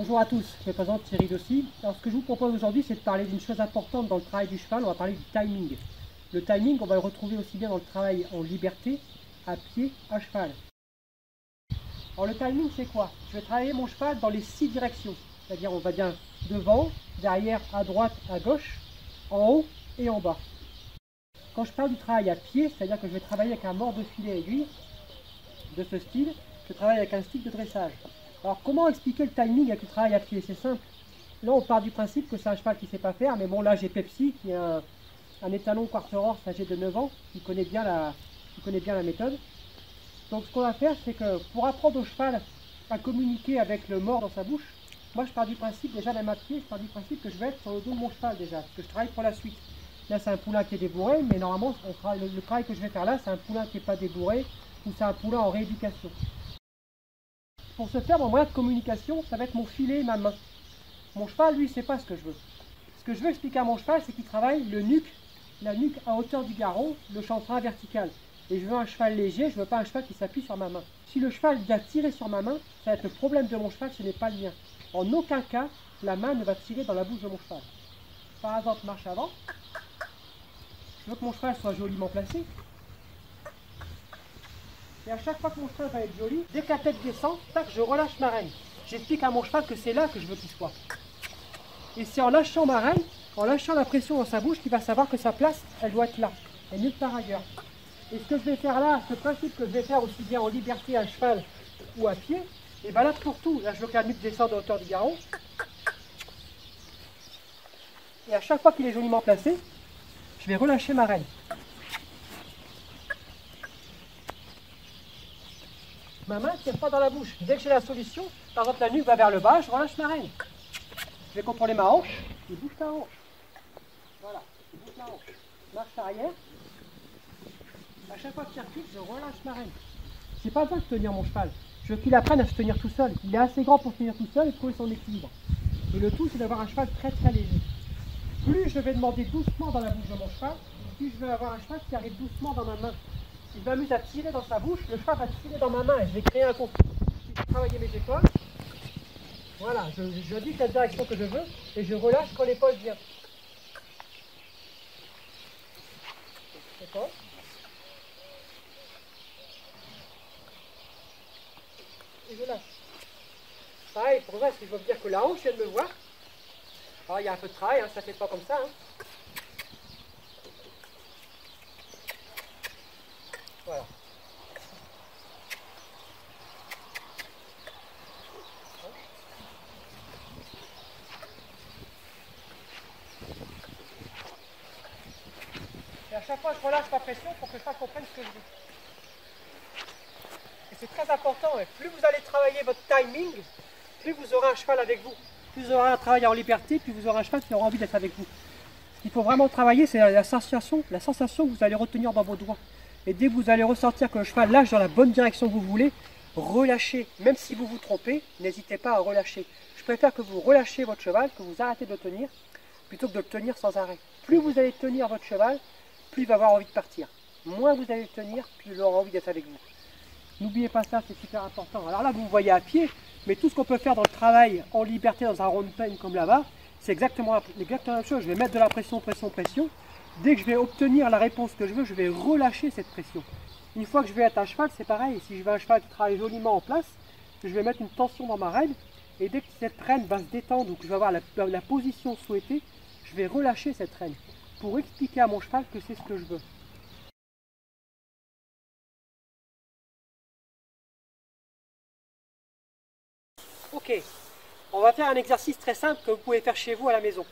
Bonjour à tous, je me présente Thierry Dossi. Alors ce que je vous propose aujourd'hui, c'est de parler d'une chose importante dans le travail du cheval. On va parler du timing. Le timing, on va le retrouver aussi bien dans le travail en liberté, à pied, à cheval. Alors le timing, c'est quoi? Je vais travailler mon cheval dans les 6 directions. C'est-à-dire on va bien devant, derrière, à droite, à gauche, en haut et en bas. Quand je parle du travail à pied, c'est-à-dire que je vais travailler avec un mors de filet aiguille, de ce style, je travaille avec un stick de dressage. Alors comment expliquer le timing avec le travail à pied? C'est simple. Là on part du principe que c'est un cheval qui ne sait pas faire, mais bon là j'ai Pepsi qui est un étalon quarter horse âgé de 9 ans, qui connaît bien la méthode. Donc ce qu'on va faire, c'est que pour apprendre au cheval à communiquer avec le mors dans sa bouche, moi je pars du principe, déjà même à pied, je pars du principe que je vais être sur le dos de mon cheval déjà, parce que je travaille pour la suite. Là c'est un poulain qui est débourré, mais normalement le travail que je vais faire là, c'est un poulain qui n'est pas débourré, ou c'est un poulain en rééducation. Pour ce faire, mon moyen de communication, ça va être mon filet et ma main. Mon cheval, lui, il ne sait pas ce que je veux. Ce que je veux expliquer à mon cheval, c'est qu'il travaille la nuque à hauteur du garrot, le chanfrein vertical. Et je veux un cheval léger, je ne veux pas un cheval qui s'appuie sur ma main. Si le cheval vient tirer sur ma main, ça va être le problème de mon cheval, ce n'est pas le mien. En aucun cas, la main ne va tirer dans la bouche de mon cheval. Par exemple, marche avant. Je veux que mon cheval soit joliment placé. Et à chaque fois que mon cheval va être joli, dès que la tête descend, tac, je relâche ma rêne. J'explique à mon cheval que c'est là que je veux qu'il soit. Et c'est en lâchant ma rêne, en lâchant la pression dans sa bouche, qu'il va savoir que sa place, elle doit être là, et nulle part ailleurs. Et ce que je vais faire là, ce principe que je vais faire aussi bien en liberté à cheval ou à pied, et bien là pour tout, là je veux que la nuque descende à hauteur du garrot. Et à chaque fois qu'il est joliment placé, je vais relâcher ma rêne. Ma main ne tire pas dans la bouche. Dès que j'ai la solution, par exemple la nuque va vers le bas, je relâche ma rêne. Je vais contrôler ma hanche, je bouge la hanche. Voilà, je bouge la hanche. Marche arrière. À chaque fois qu'il recule, je relâche ma rêne. J'ai pas besoin de tenir mon cheval. Je veux qu'il apprenne à se tenir tout seul. Il est assez grand pour se tenir tout seul et trouver son équilibre. Et le tout, c'est d'avoir un cheval très très léger. Plus je vais demander doucement dans la bouche de mon cheval, plus je vais avoir un cheval qui arrive doucement dans ma main. Il m'amuse à tirer dans sa bouche, le cheval va tirer dans ma main et je vais créer un conflit. Je vais travailler mes épaules. Voilà, je dis la direction que je veux et je relâche quand l'épaule vient. D'accord? Et je lâche. Pareil, pour moi, si je veux dire que la hanche vient de me voir. Alors il y a un peu de travail, hein, ça ne fait pas comme ça. Hein. Voilà. Et à chaque fois, je relâche ma pression pour que je comprenne ce que je veux. Et c'est très important. Et plus vous allez travailler votre timing, plus vous aurez un cheval avec vous. Plus vous aurez un travail en liberté, plus vous aurez un cheval qui aura envie d'être avec vous. Ce qu'il faut vraiment travailler, c'est la sensation que vous allez retenir dans vos doigts. Et dès que vous allez ressentir que le cheval lâche dans la bonne direction que vous voulez, relâchez. Même si vous vous trompez, n'hésitez pas à relâcher. Je préfère que vous relâchez votre cheval, que vous arrêtez de le tenir, plutôt que de le tenir sans arrêt. Plus vous allez tenir votre cheval, plus il va avoir envie de partir. Moins vous allez le tenir, plus il aura envie d'être avec vous. N'oubliez pas ça, c'est super important. Alors là, vous me voyez à pied, mais tout ce qu'on peut faire dans le travail en liberté, dans un round pen comme là-bas, c'est exactement la même chose. Je vais mettre de la pression, pression, pression. Dès que je vais obtenir la réponse que je veux, je vais relâcher cette pression. Une fois que je vais être un cheval, c'est pareil. Si je veux un cheval qui travaille joliment en place, je vais mettre une tension dans ma rêne. Et dès que cette rêne va se détendre ou que je vais avoir la position souhaitée, je vais relâcher cette rêne pour expliquer à mon cheval que c'est ce que je veux. Ok, on va faire un exercice très simple que vous pouvez faire chez vous à la maison.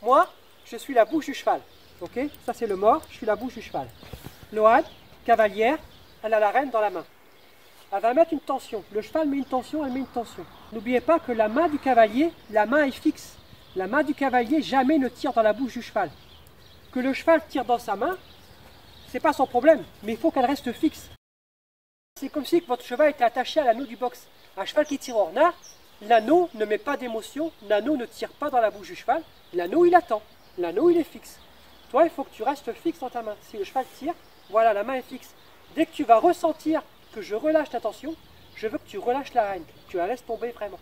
Moi, je suis la bouche du cheval. Ok, ça c'est le mors, je suis la bouche du cheval. Loane, cavalière, elle a la rêne dans la main. Elle va mettre une tension. Le cheval met une tension, elle met une tension. N'oubliez pas que la main du cavalier, la main est fixe. La main du cavalier jamais ne tire dans la bouche du cheval. Que le cheval tire dans sa main, c'est pas son problème, mais il faut qu'elle reste fixe. C'est comme si votre cheval était attaché à l'anneau du box. Un cheval qui tire en renard, l'anneau ne met pas d'émotion, l'anneau ne tire pas dans la bouche du cheval, l'anneau il attend, l'anneau il est fixe. Toi, il faut que tu restes fixe dans ta main. Si le cheval tire, voilà, la main est fixe. Dès que tu vas ressentir que je relâche ta tension, je veux que tu relâches la rêne, tu la laisses tomber vraiment.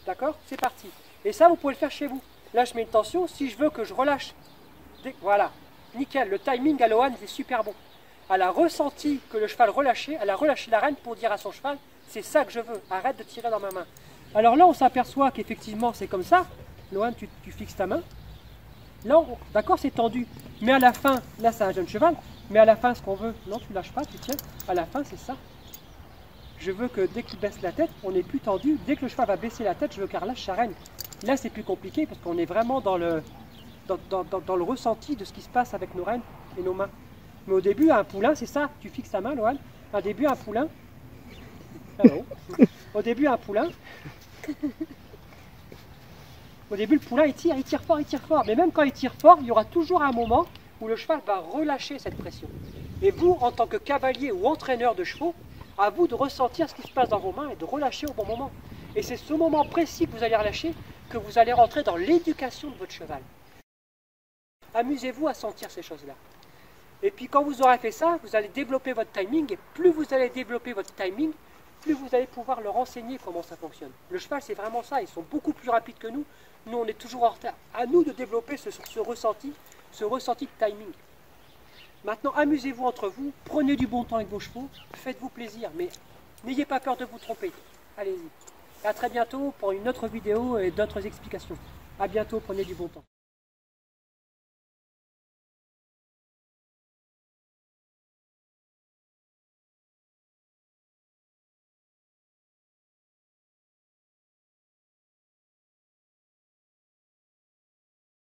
D'accord? C'est parti. Et ça, vous pouvez le faire chez vous. Là, je mets une tension. Si je veux que je relâche, voilà, nickel. Le timing à Lohan, c'est super bon. Elle a ressenti que le cheval relâchait, elle a relâché la rêne pour dire à son cheval, c'est ça que je veux, arrête de tirer dans ma main. Alors là, on s'aperçoit qu'effectivement, c'est comme ça. Lohan, tu fixes ta main. Là, d'accord, c'est tendu. Mais à la fin, là, c'est un jeune cheval. Mais à la fin, ce qu'on veut, non, tu lâches pas, tu tiens. À la fin, c'est ça. Je veux que dès que tu baisses la tête, on n'est plus tendu. Dès que le cheval va baisser la tête, je veux qu'elle relâche sa rêne. Là, c'est plus compliqué parce qu'on est vraiment dans le ressenti de ce qui se passe avec nos rênes et nos mains. Mais au début, un poulain, c'est ça. Tu fixes ta main, Lohan. Au début, un poulain. Allô. Au début, un poulain. Au début, le poulain, il tire fort, il tire fort. Mais même quand il tire fort, il y aura toujours un moment où le cheval va relâcher cette pression. Et vous, en tant que cavalier ou entraîneur de chevaux, à vous de ressentir ce qui se passe dans vos mains et de relâcher au bon moment. Et c'est ce moment précis que vous allez relâcher que vous allez rentrer dans l'éducation de votre cheval. Amusez-vous à sentir ces choses-là. Et puis quand vous aurez fait ça, vous allez développer votre timing. Et plus vous allez développer votre timing, plus vous allez pouvoir leur enseigner comment ça fonctionne. Le cheval, c'est vraiment ça. Ils sont beaucoup plus rapides que nous. Nous, on est toujours en retard. À nous de développer ce ressenti de timing. Maintenant, amusez-vous entre vous, prenez du bon temps avec vos chevaux, faites-vous plaisir, mais n'ayez pas peur de vous tromper. Allez-y. À très bientôt pour une autre vidéo et d'autres explications. À bientôt, prenez du bon temps.